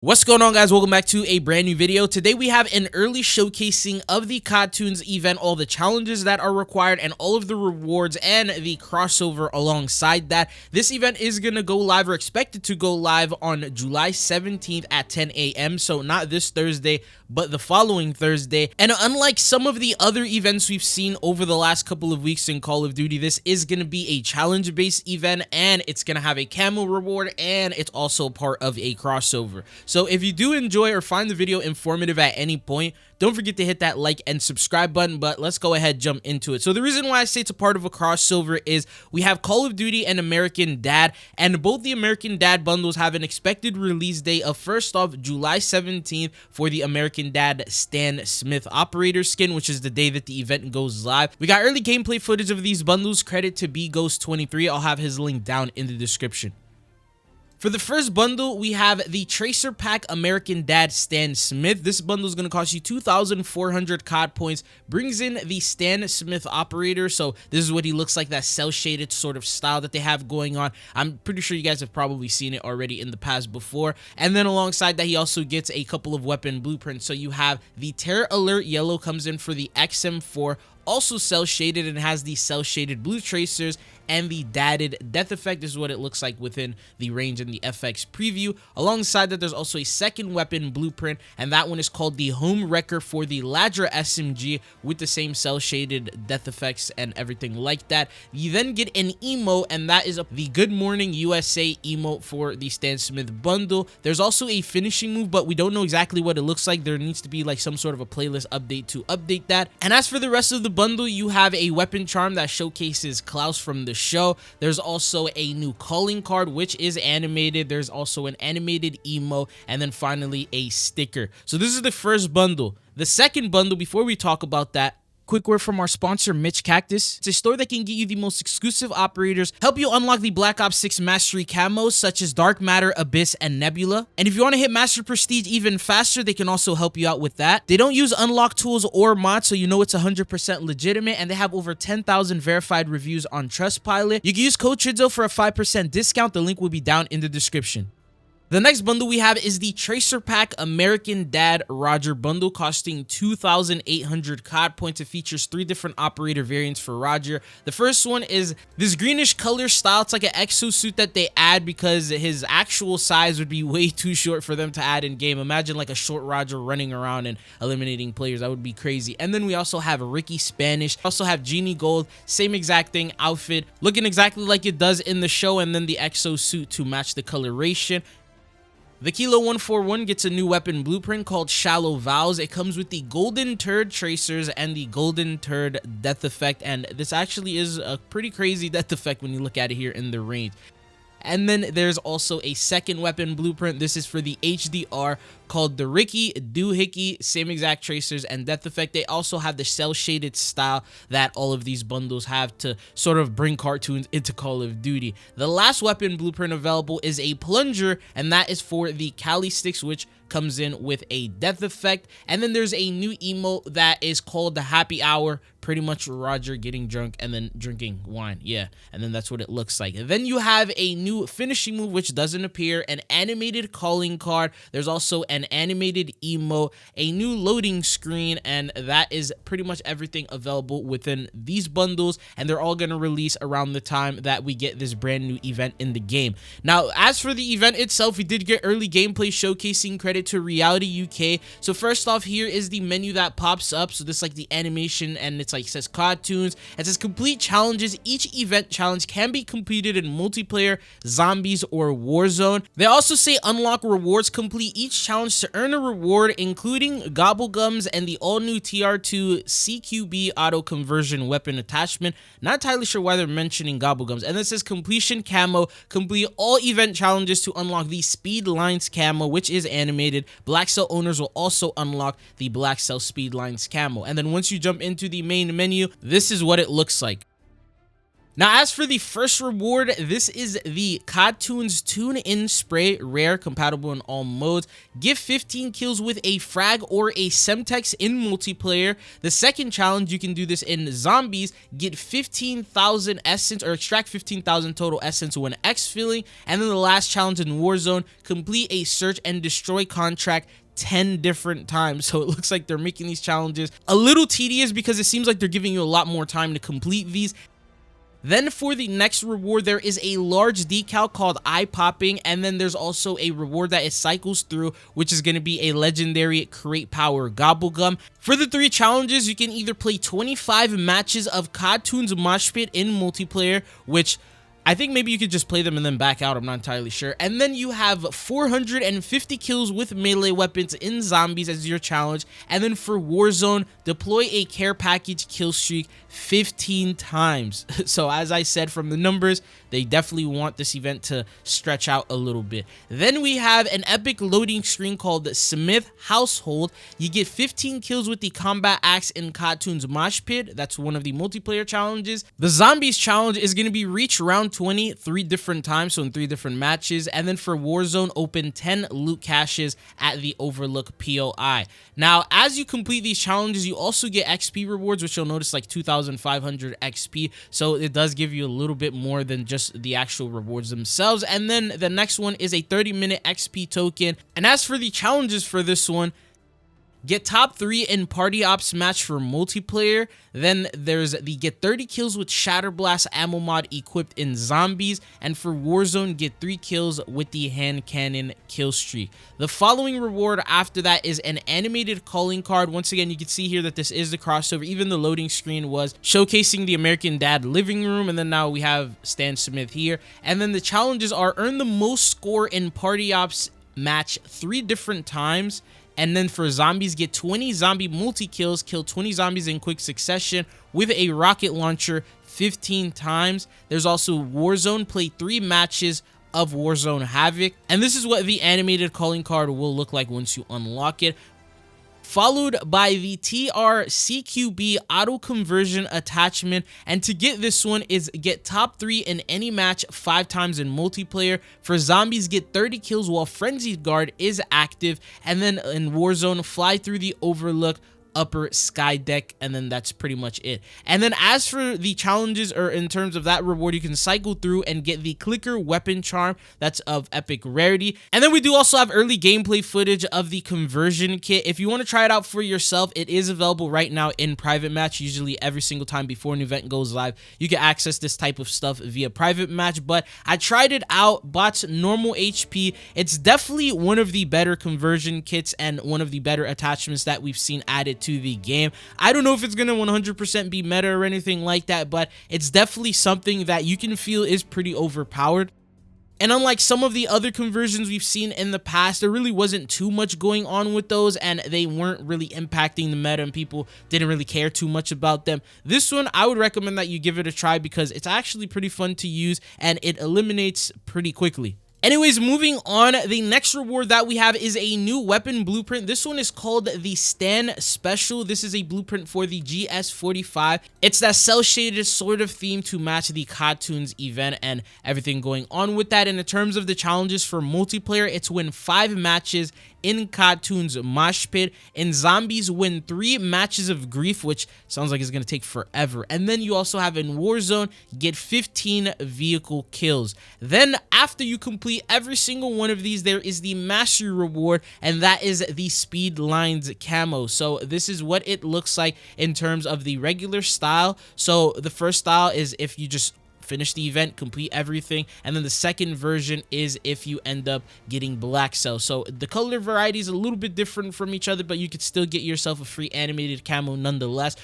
What's going on, guys? Welcome back to a brand new video. Today we have an early showcasing of the CODToons event, all the challenges that are required and all of the rewards and the crossover alongside that. This event is going to go live, or expected to go live, on July 17th at 10 a.m. So not this Thursday, but the following Thursday. And unlike some of the other events we've seen over the last couple of weeks in Call of Duty, this is going to be a challenge-based event, and it's going to have a camo reward, and it's also part of a crossover. So if you do enjoy or find the video informative at any point, don't forget to hit that like and subscribe button. But let's go ahead, jump into it. So the reason why I say it's a part of a crossover is we have Call of Duty and American Dad, and both the American Dad bundles have an expected release date of, first off, July 17th for the American Dad Stan Smith operator skin, which is the day that the event goes live. We got early gameplay footage of these bundles. Credit to bghost23. I'll have his link down in the description. For the first bundle, we have the Tracer Pack American Dad Stan Smith. This bundle is going to cost you 2,400 COD points. Brings in the Stan Smith operator. So this is what he looks like, that cel-shaded sort of style that they have going on. I'm pretty sure you guys have probably seen it already in the past before. And then alongside that, he also gets a couple of weapon blueprints. So you have the Terror Alert Yellow comes in for the XM4. Also cel-shaded, and has the cel-shaded blue tracers and the dadded death effect. This is what it looks like within the range in the FX preview. Alongside that, there's also a second weapon blueprint, and that one is called the Home Wrecker for the Ladra SMG with the same cel-shaded death effects and everything like that. You then get an emote, and that is the Good Morning USA emote for the Stan Smith bundle. There's also a finishing move, but we don't know exactly what it looks like. There needs to be like some sort of a playlist update to update that. And as for the rest of the bundle, you have a weapon charm that showcases Klaus from the show. There's also a new calling card, which is animated. There's also an animated emo, and then finally a sticker. So this is the first bundle. The second bundle, before we talk about that, quick word from our sponsor, Mitch Cactus. It's a store that can get you the most exclusive operators, help you unlock the Black Ops 6 Mastery camos such as Dark Matter, Abyss, and Nebula. And if you want to hit Master Prestige even faster, they can also help you out with that. They don't use unlock tools or mods, so you know it's 100% legitimate, and they have over 10,000 verified reviews on Trustpilot. You can use code TRIDZO for a 5% discount. The link will be down in the description. The next bundle we have is the Tracer Pack American Dad Roger bundle, costing 2,800 COD points. It features 3 different operator variants for Roger. The first one is this greenish color style. It's like an exosuit that they add because his actual size would be way too short for them to add in game. Imagine like a short Roger running around and eliminating players. That would be crazy. And then we also have Ricky Spanish. Also have Genie Gold, same exact thing, outfit looking exactly like it does in the show, and then the exosuit to match the coloration. The Kilo 141 gets a new weapon blueprint called Shallow Vows. It comes with the Golden Turd Tracers and the Golden Turd Death Effect, and this actually is a pretty crazy death effect when you look at it here in the range. And then there's also a second weapon blueprint. This is for the HDR, called the Ricky Doohickey, same exact tracers and death effect. They also have the cel-shaded style that all of these bundles have to sort of bring cartoons into Call of Duty. The last weapon blueprint available is a plunger, and that is for the Cali sticks, which comes in with a death effect. And then there's a new emote that is called the Happy Hour, pretty much Roger getting drunk and then drinking wine. Yeah, and then that's what it looks like. And then you have a new finishing move, which doesn't appear, an animated calling card. There's also an animated emote, a new loading screen, and that is pretty much everything available within these bundles, and they're all going to release around the time that we get this brand new event in the game. Now, as for the event itself, we did get early gameplay showcasing. Credit to Reality UK. So first off, here is the menu that pops up. So this is like the animation, and it's like says CODToons. It says complete challenges. Each event challenge can be completed in multiplayer, zombies, or Warzone. They also say unlock rewards. Complete each challenge to earn a reward, including Gobblegums and the all-new TR2 CQB auto conversion weapon attachment. Not entirely sure why they're mentioning Gobblegums. And this says completion camo. Complete all event challenges to unlock the Speed Lines camo, which is animated. Black Cell owners will also unlock the Black Cell Speed Lines camo. And then once you jump into the main menu, this is what it looks like. Now, as for the first reward, this is the CODToons Tune-In Spray, rare, compatible in all modes. Give 15 kills with a frag or a Semtex in multiplayer. The second challenge, you can do this in zombies. Get 15,000 essence, or extract 15,000 total essence when exfilling. And then the last challenge in Warzone, complete a search and destroy contract 10 different times. So it looks like they're making these challenges a little tedious because it seems like they're giving you a lot more time to complete these. Then for the next reward, there is a large decal called Eye Popping, and then there's also a reward that it cycles through, which is going to be a legendary Create Power Gobblegum. For the 3 challenges, you can either play 25 matches of CODToons Mosh Pit in multiplayer, which I think maybe you could just play them and then back out, I'm not entirely sure. And then you have 450 kills with melee weapons in zombies as your challenge. And then for Warzone, deploy a care package kill streak 15 times. So as I said, from the numbers, they definitely want this event to stretch out a little bit. Then we have an epic loading screen called Smith Household. You get 15 kills with the combat axe in CODToons Mosh Pit. That's one of the multiplayer challenges. The zombies challenge is going to be reach round 20 3 different times, so in 3 different matches. And then for Warzone, open 10 loot caches at the Overlook POI. Now, as you complete these challenges, you also get XP rewards, which you'll notice like 2,500 XP. So it does give you a little bit more than just the actual rewards themselves. And then the next one is a 30-minute XP token. And as for the challenges for this one, get top 3 in Party Ops match for multiplayer. Then there's the get 30 kills with Shatterblast ammo mod equipped in zombies. And for Warzone, get 3 kills with the hand cannon kill streak. The following reward after that is an animated calling card. Once again, you can see here that this is the crossover. Even the loading screen was showcasing the American Dad living room. And then now we have Stan Smith here. And then the challenges are earn the most score in Party Ops match 3 different times. And then for zombies, get 20 zombie multi-kills, kill 20 zombies in quick succession with a rocket launcher 15 times. There's also Warzone, play 3 matches of Warzone Havoc. And this is what the animated calling card will look like once you unlock it. Followed by the TRCQB auto conversion attachment. And to get this one is get top 3 in any match 5 times in multiplayer. For zombies, get 30 kills while Frenzied Guard is active. And then in Warzone, fly through the Overlook upper sky deck, and then that's pretty much it. And then as for the challenges, or in terms of that reward, you can cycle through and get the clicker weapon charm that's of epic rarity. And then we do also have early gameplay footage of the conversion kit. If you want to try it out for yourself, it is available right now in private match. Usually every single time before an event goes live, you can access this type of stuff via private match. But I tried it out, bought normal HP. It's definitely one of the better conversion kits and one of the better attachments that we've seen added to the game. I don't know if it's gonna 100% be meta or anything like that, but it's definitely something that you can feel is pretty overpowered. And unlike some of the other conversions we've seen in the past, there really wasn't too much going on with those, and they weren't really impacting the meta, and people didn't really care too much about them. This one, I would recommend that you give it a try because it's actually pretty fun to use and it eliminates pretty quickly. Anyways, moving on, the next reward that we have is a new weapon blueprint. This one is called the Stan Special. This is a blueprint for the GS45. It's that cel-shaded sort of theme to match the CODToons event and everything going on with that. And in terms of the challenges for multiplayer, it's win 5 matches in CODToons Mosh Pit. In zombies, win 3 matches of grief, which sounds like it's going to take forever. And then you also have in Warzone, get 15 vehicle kills. Then after you complete every single one of these, there is the mastery reward, and that is the Speed Lines Camo. So this is what it looks like in terms of the regular style. So the first style is if you just finish the event, complete everything, and then the second version is if you end up getting black cell. So the color variety is a little bit different from each other, but you could still get yourself a free animated camo nonetheless.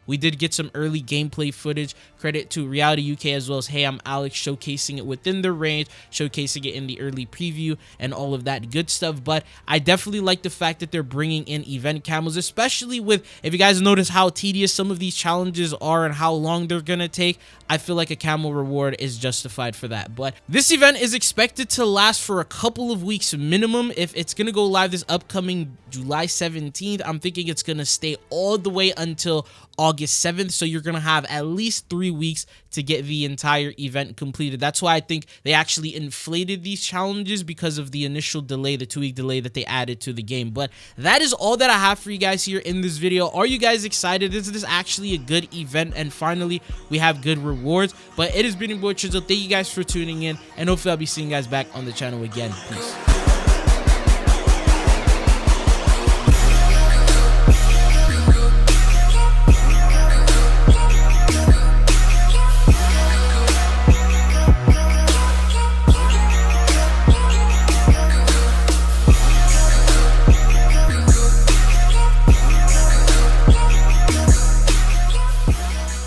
We did get some early gameplay footage. Credit to Reality UK as well as Hey I'm Alex, showcasing it within the range, showcasing it in the early preview and all of that good stuff. But I definitely like the fact that they're bringing in event camos, especially with, if you guys notice how tedious some of these challenges are and how long they're gonna take, I feel like a camo reward is justified for that. But this event is expected to last for a couple of weeks minimum. If it's gonna go live this upcoming July 17th, I'm thinking it's gonna stay all the way until August August 7th, so you're gonna have at least 3 weeks to get the entire event completed. That's why I think they actually inflated these challenges, because of the initial delay, the 2-week delay that they added to the game. But that is all that I have for you guys here in this video. Are you guys excited? Is this actually a good event? And finally, we have good rewards. But it has been your boy Chizzle. Thank you guys for tuning in, and hopefully I'll be seeing you guys back on the channel again. Peace.